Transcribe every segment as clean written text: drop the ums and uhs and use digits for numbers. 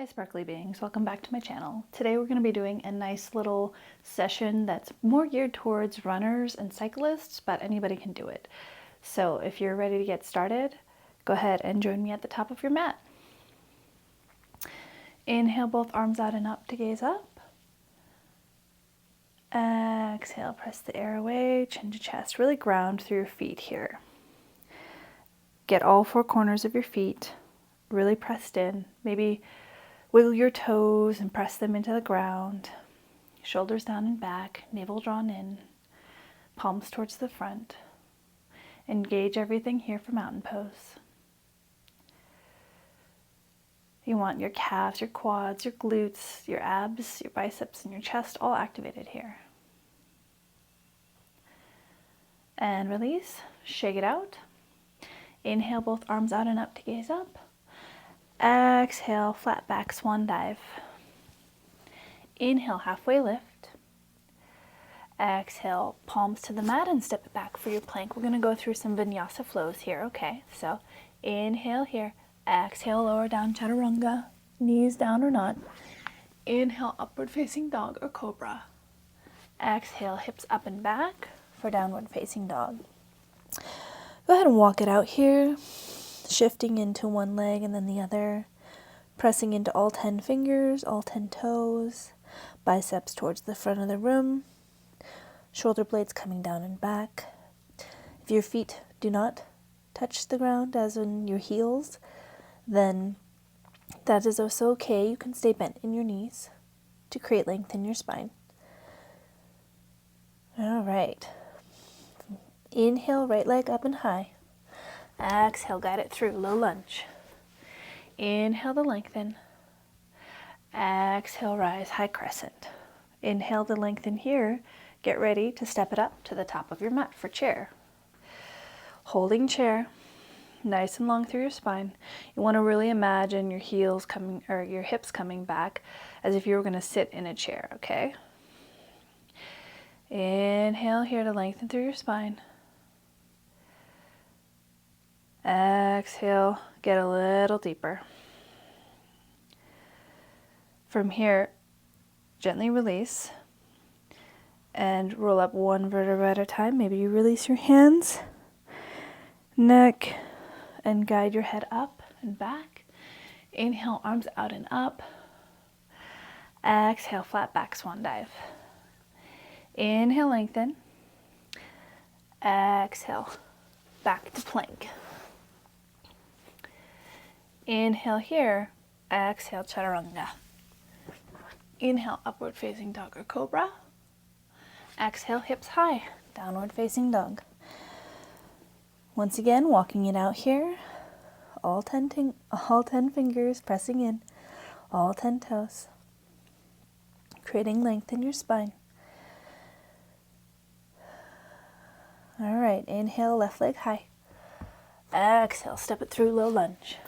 Sparkly beings, welcome back to my channel. Today we're going to be doing a nice little session that's more geared towards runners and cyclists, but anybody can do it. So if you're ready to get started, go ahead and join me at the top of your mat. Inhale both arms out and up to gaze up. Exhale, press the air away, chin to chest. Really ground through your feet here. Get all four corners of your feet really pressed in. Maybe wiggle your toes and press them into the ground. Shoulders down and back, navel drawn in, palms towards the front. Engage everything here for mountain pose. You want your calves, your quads, your glutes, your abs, your biceps, and your chest all activated here. And release, shake it out. Inhale both arms out and up to gaze up. Exhale, flat back swan dive. Inhale, halfway lift. Exhale, palms to the mat and step it back for your plank. We're going to go through some vinyasa flows here, okay? So inhale here. Exhale, lower down, chaturanga. Knees down or not. Inhale, upward facing dog or cobra. Exhale, hips up and back for downward facing dog. Go ahead and walk it out here. Shifting into one leg and then the other, pressing into all 10 fingers, all 10 toes, biceps towards the front of the room, shoulder blades coming down and back. If your feet do not touch the ground, as in your heels, then that is also okay. You can stay bent in your knees to create length in your spine. All right. Inhale, right leg up and high. Exhale, guide it through, low lunge. Inhale to lengthen. Exhale, rise, high crescent. Inhale to lengthen here. Get ready to step it up to the top of your mat for chair. Holding chair, nice and long through your spine. You want to really imagine your heels coming, or your hips coming back as if you were going to sit in a chair, okay? Inhale here to lengthen through your spine. Exhale, get a little deeper. From here, gently release and roll up one vertebra at a time. Maybe you release your hands, neck, and guide your head up and back. Inhale, arms out and up. Exhale, flat back swan dive. Inhale, lengthen. Exhale, back to plank. Inhale here, exhale, chaturanga. Inhale, upward facing dog or cobra. Exhale, hips high, downward facing dog. Once again, walking it out here, all 10 fingers pressing in, all 10 toes, creating length in your spine. All right, inhale, left leg high. Exhale, step it through, low lunge.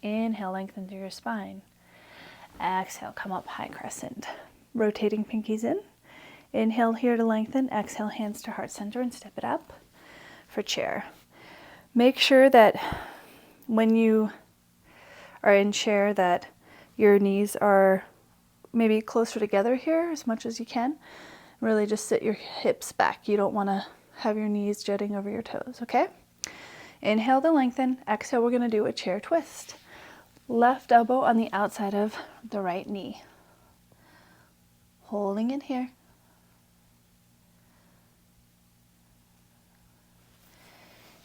Inhale, lengthen through your spine. Exhale, come up, high crescent. Rotating pinkies in. Inhale here to lengthen. Exhale, hands to heart center and step it up for chair. Make sure that when you are in chair that your knees are maybe closer together here as much as you can. Really just sit your hips back. You don't want to have your knees jutting over your toes, okay? Inhale to lengthen. Exhale, we're going to do a chair twist. Left elbow on the outside of the right knee. Holding it here.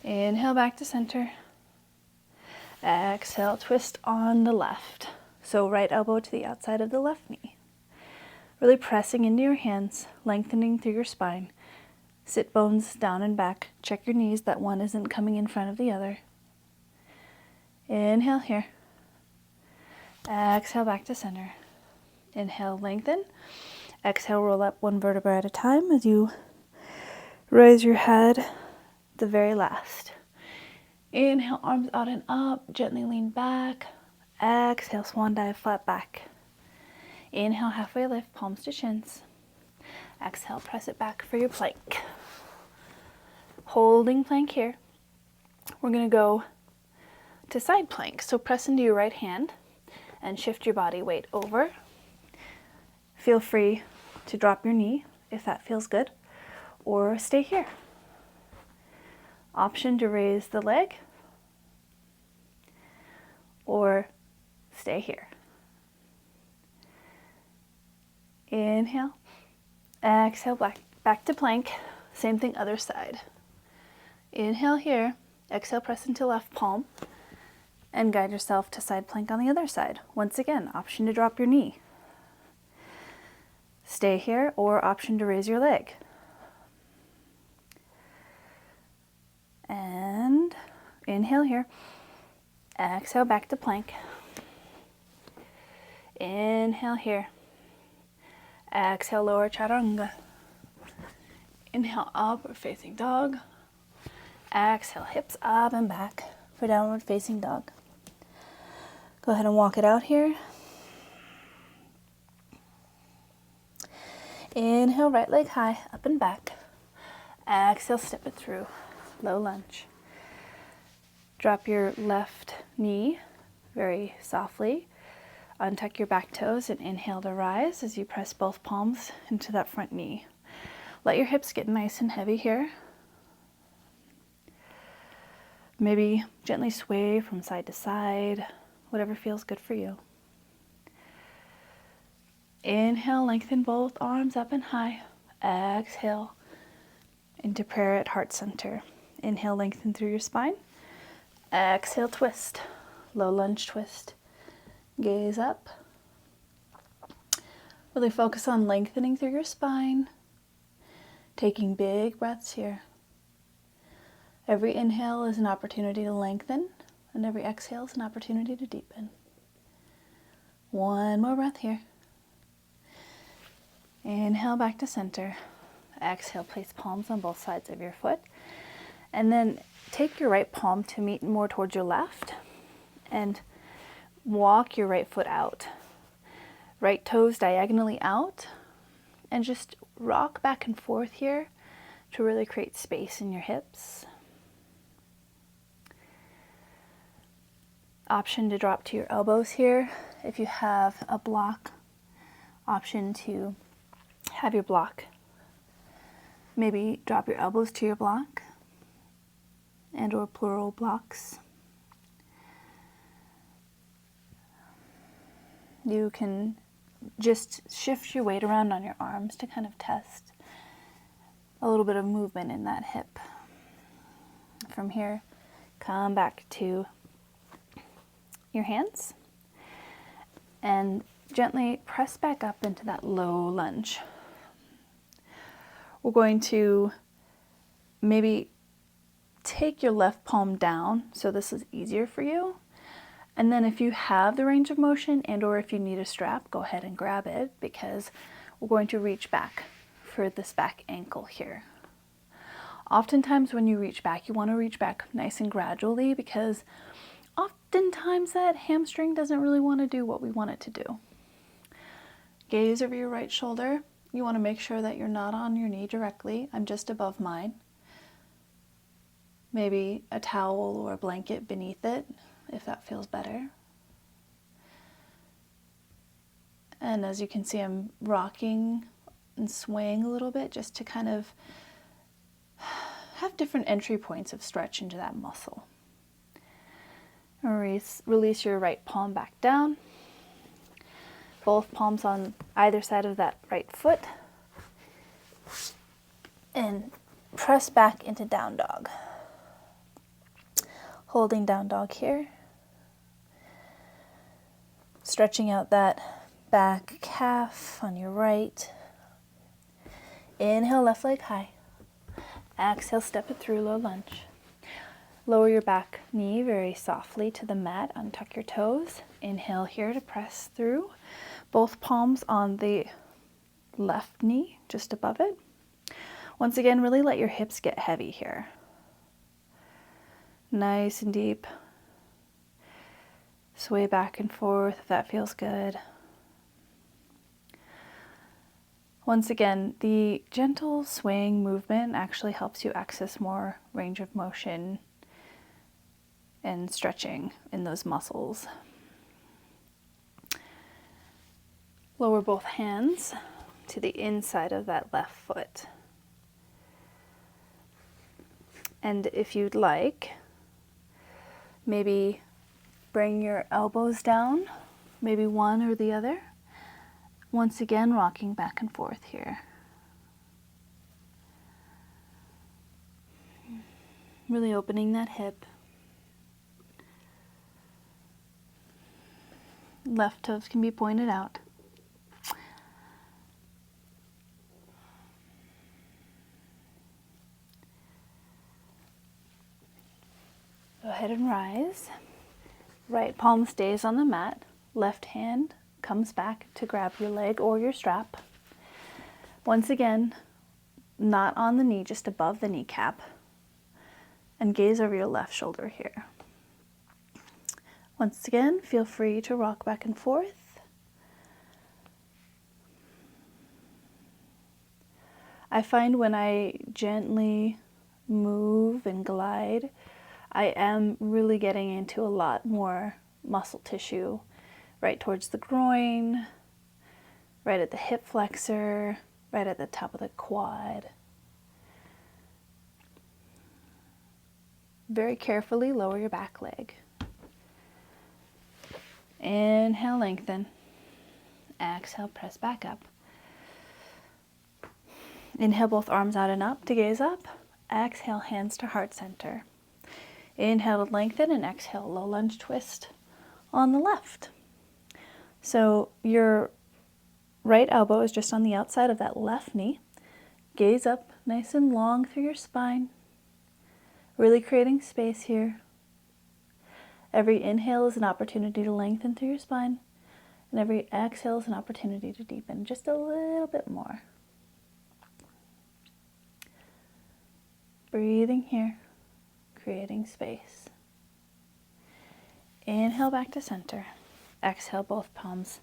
Inhale back to center. Exhale, twist on the left. So right elbow to the outside of the left knee. Really pressing into your hands, lengthening through your spine. Sit bones down and back. Check your knees that one isn't coming in front of the other. Inhale here. Exhale back to center. Inhale, lengthen. Exhale, roll up one vertebra at a time as you raise your head, the very last. Inhale, arms out and up, gently lean back. Exhale, swan dive, flat back. Inhale, halfway lift, palms to shins. Exhale, press it back for your plank. Holding plank here. We're going to go to side plank. So press into your right hand. and shift your body weight over. Feel free to drop your knee if that feels good, or stay here. Option to raise the leg, or stay here. Inhale, exhale, back to plank. Same thing, other side. Inhale here, exhale, press into left palm, and guide yourself to side plank on the other side. Once again, option to drop your knee. Stay here, or option to raise your leg. And inhale here, exhale, back to plank. Inhale here, exhale, lower chaturanga. Inhale, upward facing dog. Exhale, hips up and back for downward facing dog. Go ahead and walk it out here. Inhale, right leg high, up and back. Exhale, step it through, low lunge. Drop your left knee very softly. Untuck your back toes and inhale to rise as you press both palms into that front knee. Let your hips get nice and heavy here. Maybe gently sway from side to side, whatever feels good for you. Inhale, lengthen both arms up and high. Exhale into prayer at heart center. Inhale, lengthen through your spine. Exhale, twist, low lunge twist. Gaze up. Really focus on lengthening through your spine. Taking big breaths here. Every inhale is an opportunity to lengthen, and every exhale is an opportunity to deepen. One more breath here. Inhale back to center. Exhale, place palms on both sides of your foot. And then take your right palm to meet more towards your left and walk your right foot out. Right toes diagonally out, and just rock back and forth here to really create space in your hips. Option to drop to your elbows here. If you have a block, option to have your block. Maybe drop your elbows to your block and or plural blocks. You can just shift your weight around on your arms to kind of test a little bit of movement in that hip. From here, come back to your hands and gently press back up into that low lunge. We're going to maybe take your left palm down so this is easier for you. And then if you have the range of motion and or if you need a strap, go ahead and grab it, because we're going to reach back for this back ankle here. Oftentimes when you reach back, you want to reach back nice and gradually, because oftentimes that hamstring doesn't really want to do what we want it to do. Gaze over your right shoulder. You want to make sure that you're not on your knee directly. I'm just above mine. Maybe a towel or a blanket beneath it, if that feels better. And as you can see, I'm rocking and swaying a little bit just to kind of have different entry points of stretch into that muscle. Release your right palm back down. Both palms on either side of that right foot. And press back into down dog. Holding down dog here. Stretching out that back calf on your right. Inhale, left leg high. Exhale, step it through, low lunge. Lower your back knee very softly to the mat. Untuck your toes. Inhale here to press through. Both palms on the left knee, just above it. Once again, really let your hips get heavy here. Nice and deep. Sway back and forth if that feels good. Once again, the gentle swaying movement actually helps you access more range of motion and stretching in those muscles. Lower both hands to the inside of that left foot. And if you'd like, maybe bring your elbows down, maybe one or the other. Once again, rocking back and forth here. Really opening that hip. Left toes can be pointed out. Go ahead and rise. Right palm stays on the mat. Left hand comes back to grab your leg or your strap. Once again, not on the knee, just above the kneecap. And gaze over your left shoulder here. Once again, feel free to rock back and forth. I find when I gently move and glide, I am really getting into a lot more muscle tissue, right towards the groin, right at the hip flexor, right at the top of the quad. Very carefully lower your back leg. Inhale, lengthen. Exhale, press back up. Inhale, both arms out and up to gaze up. Exhale, hands to heart center. Inhale to lengthen and exhale, low lunge twist on the left. So your right elbow is just on the outside of that left knee. Gaze up nice and long through your spine. Really creating space here. Every inhale is an opportunity to lengthen through your spine, and every exhale is an opportunity to deepen just a little bit more. Breathing here, creating space. Inhale back to center. Exhale, both palms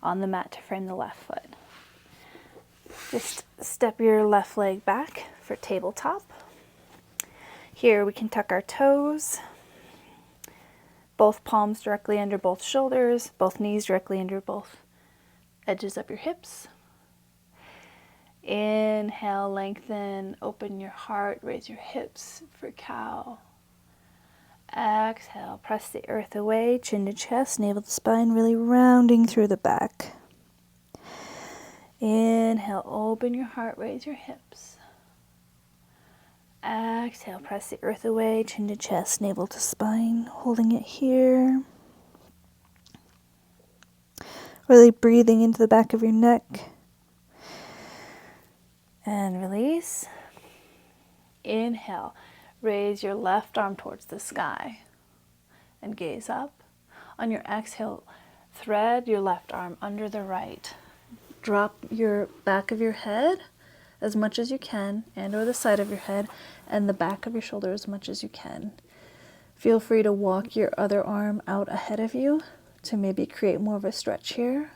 on the mat to frame the left foot. Just step your left leg back for tabletop. Here we can tuck our toes, both palms directly under both shoulders, both knees directly under both edges of your hips. Inhale, lengthen, open your heart, raise your hips for cow. Exhale, press the earth away, chin to chest, navel to spine, really rounding through the back. Inhale, open your heart, raise your hips. Exhale, press the earth away, chin to chest, navel to spine, holding it here. Really breathing into the back of your neck. And release. Inhale, raise your left arm towards the sky and gaze up. On your exhale, thread your left arm under the right. Drop your back of your head as much as you can, and or the side of your head, and the back of your shoulder as much as you can. Feel free to walk your other arm out ahead of you to maybe create more of a stretch here.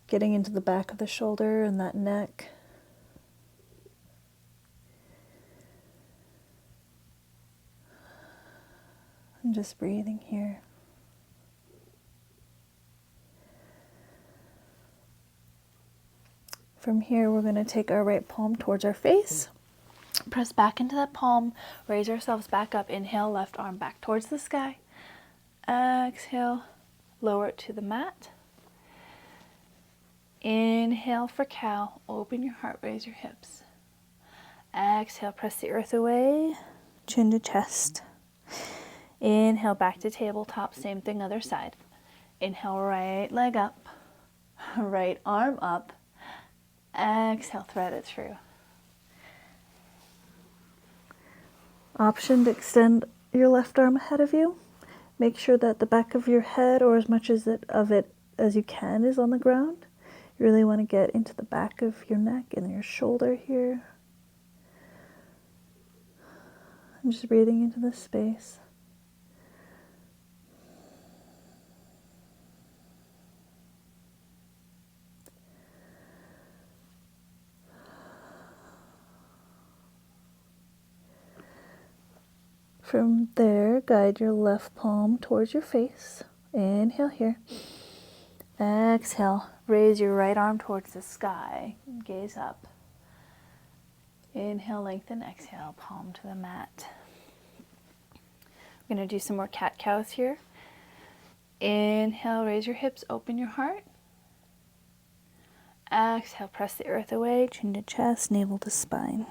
Getting into the back of the shoulder and that neck. And just breathing here. From here, we're going to take our right palm towards our face. Press back into that palm. Raise ourselves back up. Inhale, left arm back towards the sky. Exhale, lower it to the mat. Inhale for cow. Open your heart, raise your hips. Exhale, press the earth away. Chin to chest. Inhale, back to tabletop. Same thing, other side. Inhale, right leg up. Right arm up. Exhale, thread it through. Option to extend your left arm ahead of you. Make sure that the back of your head, or as much of it as you can, is on the ground. You really want to get into the back of your neck and your shoulder here. I'm just breathing into this space. From there, guide your left palm towards your face. Inhale here. Exhale, raise your right arm towards the sky, gaze up. Inhale, lengthen, exhale, palm to the mat. We're going to do some more cat-cows here. Inhale, raise your hips, open your heart. Exhale, press the earth away, chin to chest, navel to spine.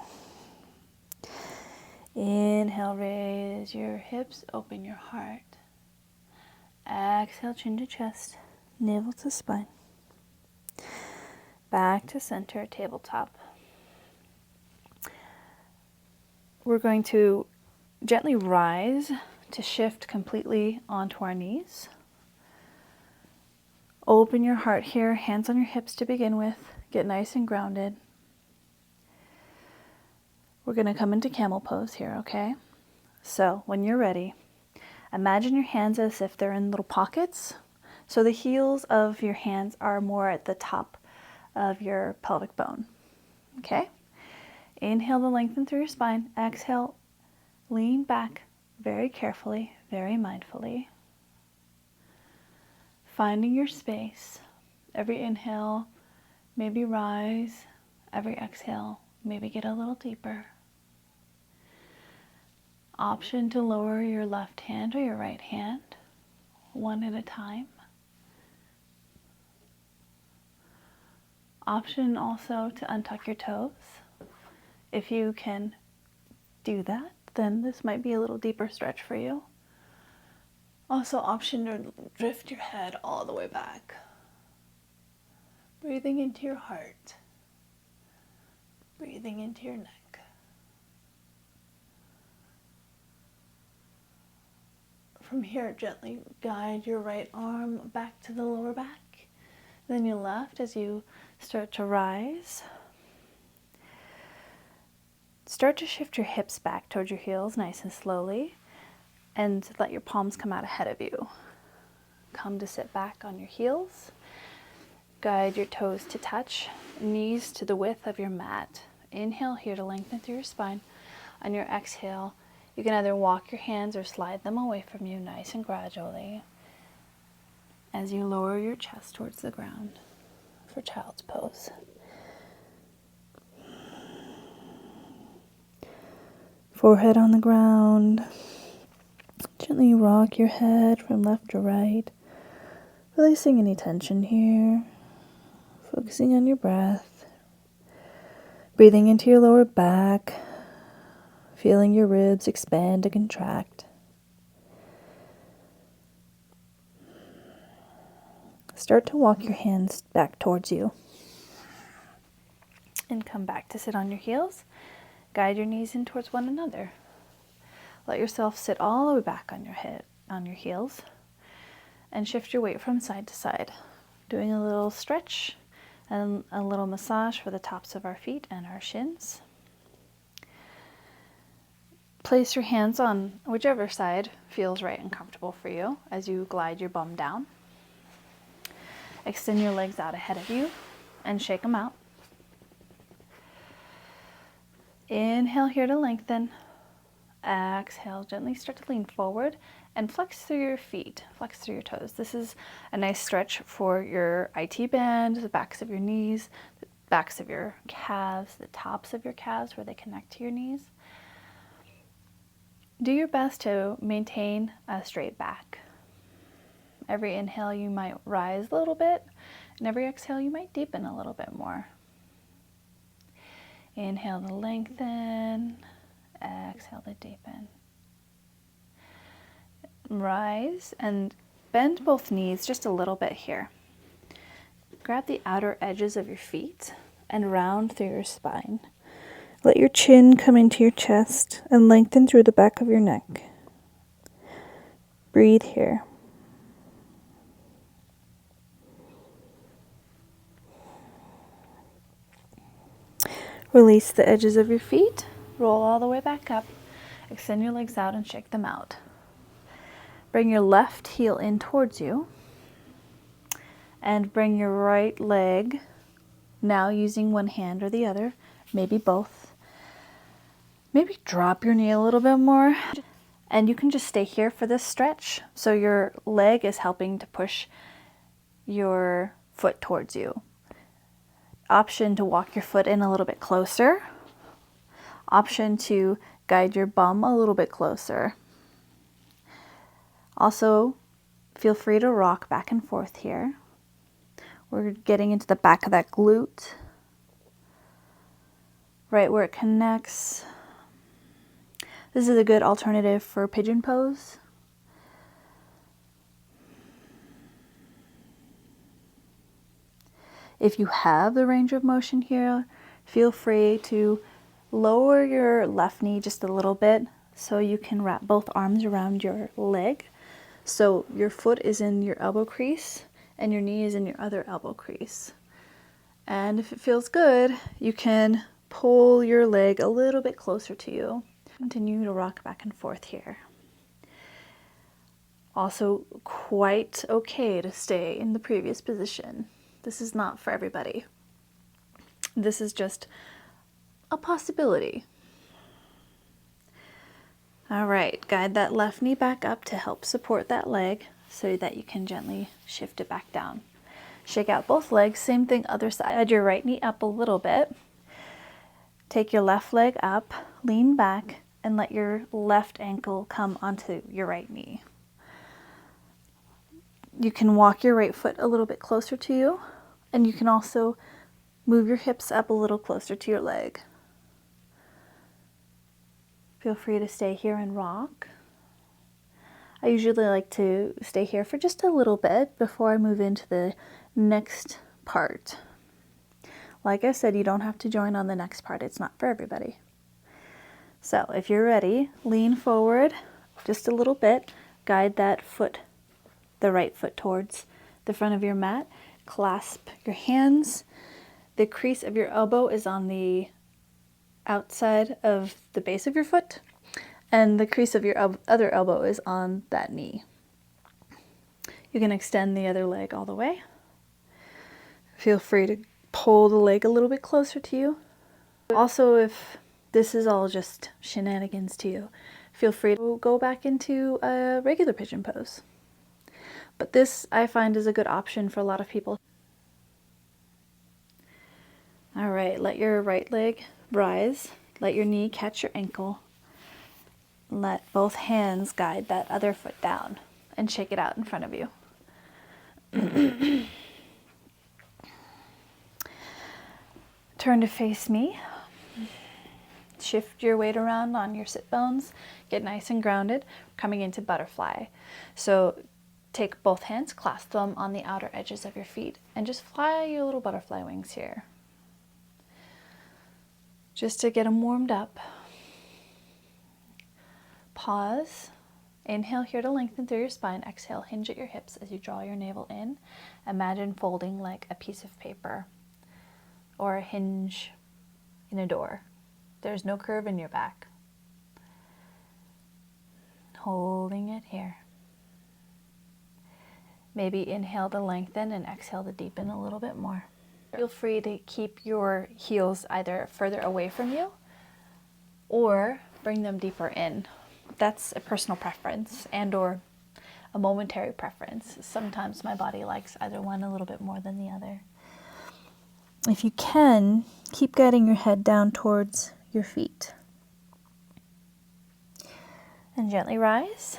Inhale, raise your hips, open your heart. Exhale, chin to chest, navel to spine. Back to center, tabletop. We're going to gently rise to shift completely onto our knees. Open your heart here, hands on your hips to begin with. Get nice and grounded. We're going to come into camel pose here, okay? So when you're ready, imagine your hands as if they're in little pockets. So the heels of your hands are more at the top of your pelvic bone, okay? Inhale to lengthen through your spine. Exhale, lean back very carefully, very mindfully. Finding your space. Every inhale, maybe rise. Every exhale, maybe get a little deeper. Option to lower your left hand or your right hand, one at a time. Option also to untuck your toes. If you can do that, then this might be a little deeper stretch for you. Also, option to drift your head all the way back. Breathing into your heart. Breathing into your neck. From here, gently guide your right arm back to the lower back. Then your left as you start to rise. Start to shift your hips back towards your heels nice and slowly, and let your palms come out ahead of you. Come to sit back on your heels. Guide your toes to touch, knees to the width of your mat. Inhale here to lengthen through your spine. On your exhale, you can either walk your hands or slide them away from you nice and gradually as you lower your chest towards the ground for child's pose. Forehead on the ground. Gently rock your head from left to right, releasing any tension here. Focusing on your breath. Breathing into your lower back, feeling your ribs expand and contract. Start to walk your hands back towards you. And come back to sit on your heels. Guide your knees in towards one another. Let yourself sit all the way back on your heels. And shift your weight from side to side. Doing a little stretch and a little massage for the tops of our feet and our shins. Place your hands on whichever side feels right and comfortable for you as you glide your bum down. Extend your legs out ahead of you and shake them out. Inhale here to lengthen. Exhale, gently start to lean forward and flex through your feet, flex through your toes. This is a nice stretch for your IT band, the backs of your knees, the backs of your calves, the tops of your calves where they connect to your knees. Do your best to maintain a straight back. Every inhale you might rise a little bit, and every exhale you might deepen a little bit more. Inhale to lengthen, exhale to deepen. Rise and bend both knees just a little bit here. Grab the outer edges of your feet and round through your spine. Let your chin come into your chest and lengthen through the back of your neck. Breathe here. Release the edges of your feet, roll all the way back up, extend your legs out and shake them out. Bring your left heel in towards you and bring your right leg, now using one hand or the other, maybe both. Maybe drop your knee a little bit more, and you can just stay here for this stretch. So your leg is helping to push your foot towards you. Option to walk your foot in a little bit closer. Option to guide your bum a little bit closer. Also, feel free to rock back and forth here. We're getting into the back of that glute, right where it connects. This is a good alternative for pigeon pose. If you have the range of motion here, feel free to lower your left knee just a little bit so you can wrap both arms around your leg. So your foot is in your elbow crease and your knee is in your other elbow crease. And if it feels good, you can pull your leg a little bit closer to you. Continue to rock back and forth here. Also quite okay to stay in the previous position. This is not for everybody. This is just a possibility. All right, guide that left knee back up to help support that leg so that you can gently shift it back down. Shake out both legs, same thing other side. Add your right knee up a little bit. Take your left leg up, lean back, and let your left ankle come onto your right knee. You can walk your right foot a little bit closer to you, and you can also move your hips up a little closer to your leg. Feel free to stay here and rock. I usually like to stay here for just a little bit before I move into the next part. Like I said, you don't have to join on the next part. It's not for everybody. So if you're ready, lean forward just a little bit. Guide that foot, the right foot, towards the front of your mat. Clasp your hands. The crease of your elbow is on the outside of the base of your foot, and the crease of your other elbow is on that knee. You can extend the other leg all the way. Feel free to pull the leg a little bit closer to you. Also, if this is all just shenanigans to you, feel free to go back into a regular pigeon pose. But this, I find, is a good option for a lot of people. All right, let your right leg rise. Let your knee catch your ankle. Let both hands guide that other foot down and shake it out in front of you. Turn to face me. Shift your weight around on your sit bones. Get nice and grounded. Coming into butterfly. So take both hands, clasp them on the outer edges of your feet, and just fly your little butterfly wings here. Just to get them warmed up. Pause. Inhale here to lengthen through your spine. Exhale, hinge at your hips as you draw your navel in. Imagine folding like a piece of paper or a hinge in a door. There's no curve in your back. Holding it here. Maybe inhale to lengthen and exhale to deepen a little bit more. Feel free to keep your heels either further away from you or bring them deeper in. That's a personal preference and or a momentary preference. Sometimes my body likes either one a little bit more than the other. If you can, keep guiding your head down towards your feet. And gently rise.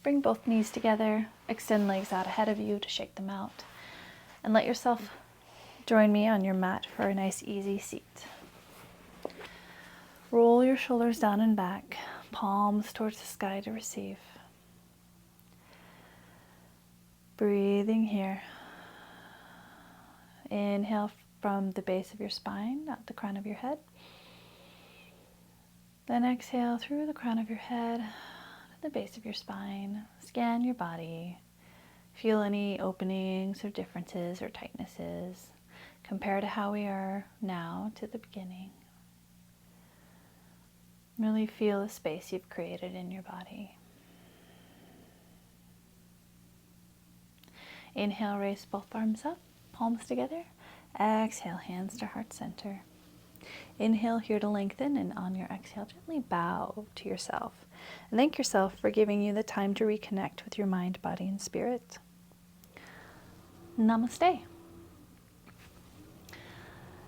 Bring both knees together. Extend legs out ahead of you to shake them out. And let yourself join me on your mat for a nice easy seat. Roll your shoulders down and back, palms towards the sky to receive. Breathing here. Inhale from the base of your spine, out the crown of your head. Then exhale through the crown of your head to the base of your spine. Scan your body. Feel any openings or differences or tightnesses. Compare to how we are now to the beginning. Really feel the space you've created in your body. Inhale, raise both arms up, palms together. Exhale, hands to heart center. Inhale here to lengthen, and on your exhale, gently bow to yourself. And thank yourself for giving you the time to reconnect with your mind, body, and spirit. Namaste.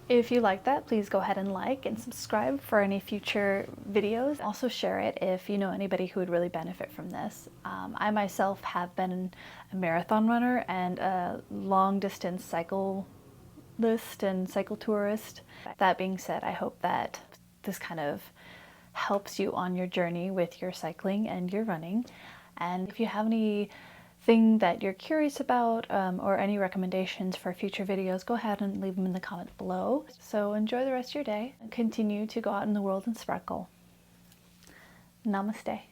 If you like that, please go ahead and like and subscribe for any future videos. Also share it if you know anybody who would really benefit from this. I myself have been a marathon runner and a long distance cyclist and cycle tourist. That being said, I hope that this kind of helps you on your journey with your cycling and your running. And if you have anything that you're curious about or any recommendations for future videos, go ahead and leave them in the comments below. So enjoy the rest of your day and continue to go out in the world and sparkle. Namaste.